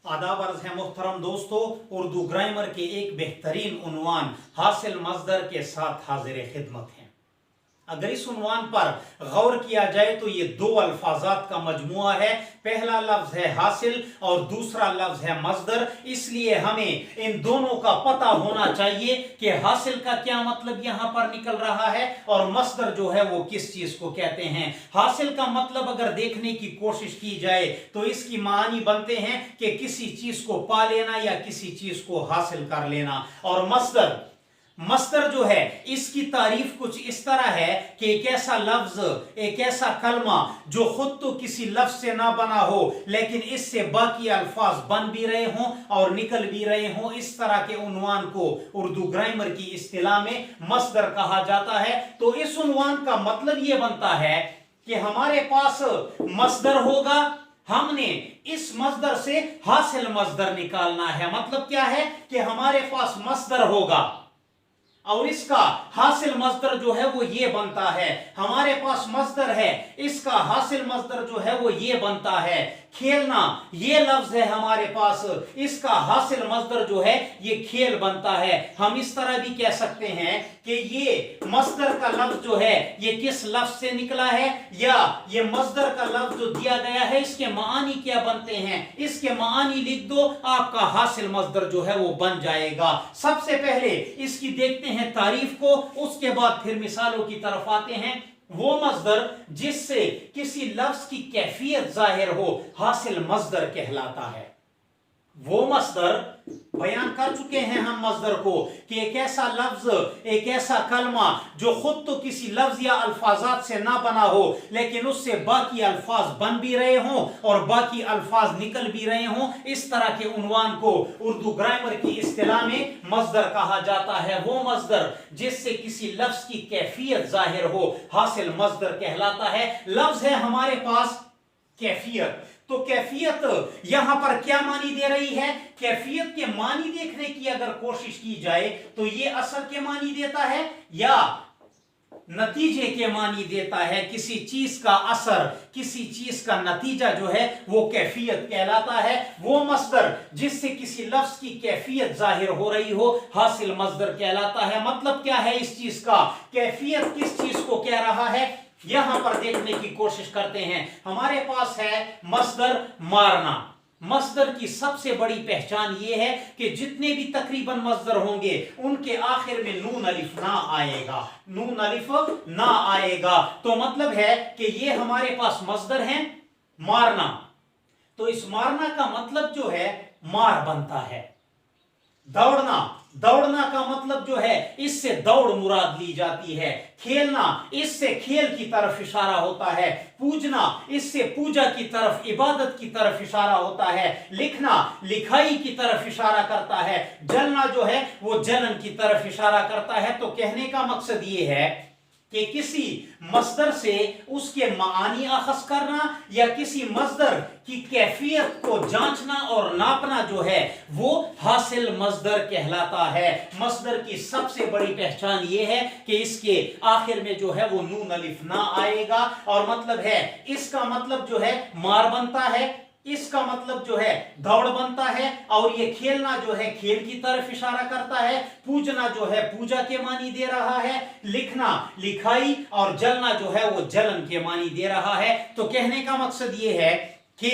आदाब अर्ज है मोहतरम दोस्तों, उर्दू ग्रामर के एक बेहतरीन उन्वान हासिल मस्दर के साथ हाजिर खिदमत हैं। अगर इस उन्वान पर गौर किया जाए तो ये दो अल्फाजात का मजमुआ है। पहला लफ्ज है हासिल और दूसरा लफ्ज है मस्दर। इसलिए हमें इन दोनों का पता होना चाहिए कि हासिल का क्या मतलब यहां पर निकल रहा है और मस्दर जो है वो किस चीज को कहते हैं। हासिल का मतलब अगर देखने की कोशिश की जाए तो इसकी मानी बनते हैं कि किसी चीज को पा लेना या किसी चीज को हासिल कर लेना। और मस्दर जो है इसकी तारीफ कुछ इस तरह है कि एक ऐसा लफ्ज, एक ऐसा कलमा जो खुद तो किसी लफ्ज से ना बना हो लेकिन इससे बाकी अल्फाज बन भी रहे हों और निकल भी रहे हों। इस तरह के उन्वान को उर्दू ग्रामर की इस्तिलाह में मस्दर कहा जाता है। तो इस उन्वान का मतलब यह बनता है कि हमारे पास मस्दर होगा, हमने इस मस्दर से हासिल मस्दर निकालना है। मतलब क्या है कि हमारे पास मस्दर होगा और इसका हासिल मस्दर जो है वो ये बनता है। हमारे पास मस्दर है, इसका हासिल मस्दर जो है वो ये बनता है। खेलना ये लफ्ज है हमारे पास, इसका हासिल मस्दर जो है ये खेल बनता है। हम इस तरह भी कह सकते हैं कि ये मस्दर का लफ्ज जो है ये किस लफ्ज से निकला है, या ये मस्दर का लफ्ज जो दिया गया है इसके मानी क्या बनते हैं। इसके मानी लिख दो, आपका हासिल मस्दर जो है वो बन जाएगा। सबसे पहले इसकी देखते हैं तारीफ को, उसके बाद फिर मिसालों की तरफ आते हैं। वो मस्दर जिससे किसी लफ्ज की कैफियत जाहिर हो हासिल मस्दर कहलाता है। वो मस्दर बयान कर चुके हैं हम मस्दर को कि एक ऐसा लफ्ज, एक ऐसा कलमा जो खुद तो किसी लफ्ज या अल्फाजात से ना बना हो लेकिन उससे बाकी अल्फाज बन भी रहे हों और बाकी अल्फाज निकल भी रहे हों। इस तरह के उन्वान को उर्दू ग्रामर की इस्तिलाह में मस्दर कहा जाता है। वो मस्दर जिससे किसी लफ्ज की कैफियत जाहिर हो हासिल मस्दर कहलाता है। लफ्ज है हमारे पास कैफियत, तो कैफियत यहां पर क्या मानी दे रही है। कैफियत के मानी देखने की अगर कोशिश की जाए तो ये असर के मानी देता है या नतीजे के मानी देता है। किसी चीज का असर, किसी चीज का नतीजा जो है वो कैफियत कहलाता है। वो मस्दर जिससे किसी लफ्ज की कैफियत जाहिर हो रही हो हासिल मस्दर कहलाता है। मतलब क्या है इस चीज का, कैफियत किस चीज को कह रहा है यहां पर देखने की कोशिश करते हैं। हमारे पास है मस्दर मारना। मस्दर की सबसे बड़ी पहचान यह है कि जितने भी तकरीबन मस्दर होंगे उनके आखिर में नून अलिफ ना आएगा, नून अलिफ ना आएगा। तो मतलब है कि ये हमारे पास मस्दर है मारना। तो इस मारना का मतलब जो है मार बनता है। दौड़ना, दौड़ना का मतलब जो है इससे दौड़ मुराद ली जाती है। खेलना, इससे खेल की तरफ इशारा होता है। पूजना, इससे पूजा की तरफ, इबादत की तरफ इशारा होता है। लिखना, लिखाई की तरफ इशारा करता है। जलना जो है वो जलन की तरफ इशारा करता है। तो कहने का मकसद ये है कि किसी मस्दर से उसके मानी अखज़ करना या किसी मस्दर की कैफियत को जांचना और नापना जो है वो हासिल मस्दर कहलाता है। मस्दर की सबसे बड़ी पहचान ये है कि इसके आखिर में जो है वो नून अलिफ ना आएगा और मतलब है इसका मतलब जो है मार बनता है, इसका मतलब जो है दौड़ बनता है और ये खेलना जो है खेल की तरफ इशारा करता है। पूजना जो है पूजा के मानी दे रहा है। लिखना लिखाई और जलना जो है वो जलन के मानी दे रहा है। तो कहने का मकसद ये है कि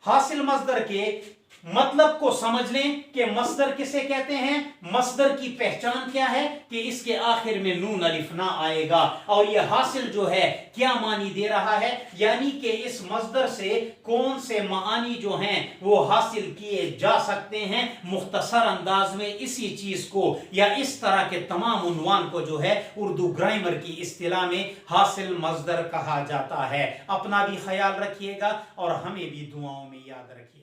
हासिल मस्दर के मतलब को समझ लें कि मस्दर किसे कहते हैं। मस्दर की पहचान क्या है कि इसके आखिर में नून अलिफ ना आएगा और यह हासिल जो है क्या मानी दे रहा है, यानी कि इस मस्दर से कौन से मानी जो हैं वो हासिल किए जा सकते हैं। मुख्तसर अंदाज में इसी चीज को या इस तरह के तमाम उन्वान को जो है उर्दू ग्रामर की इस्तिलाह में हासिल मस्दर कहा जाता है। अपना भी ख्याल रखिएगा और हमें भी दुआओं में याद रखिए।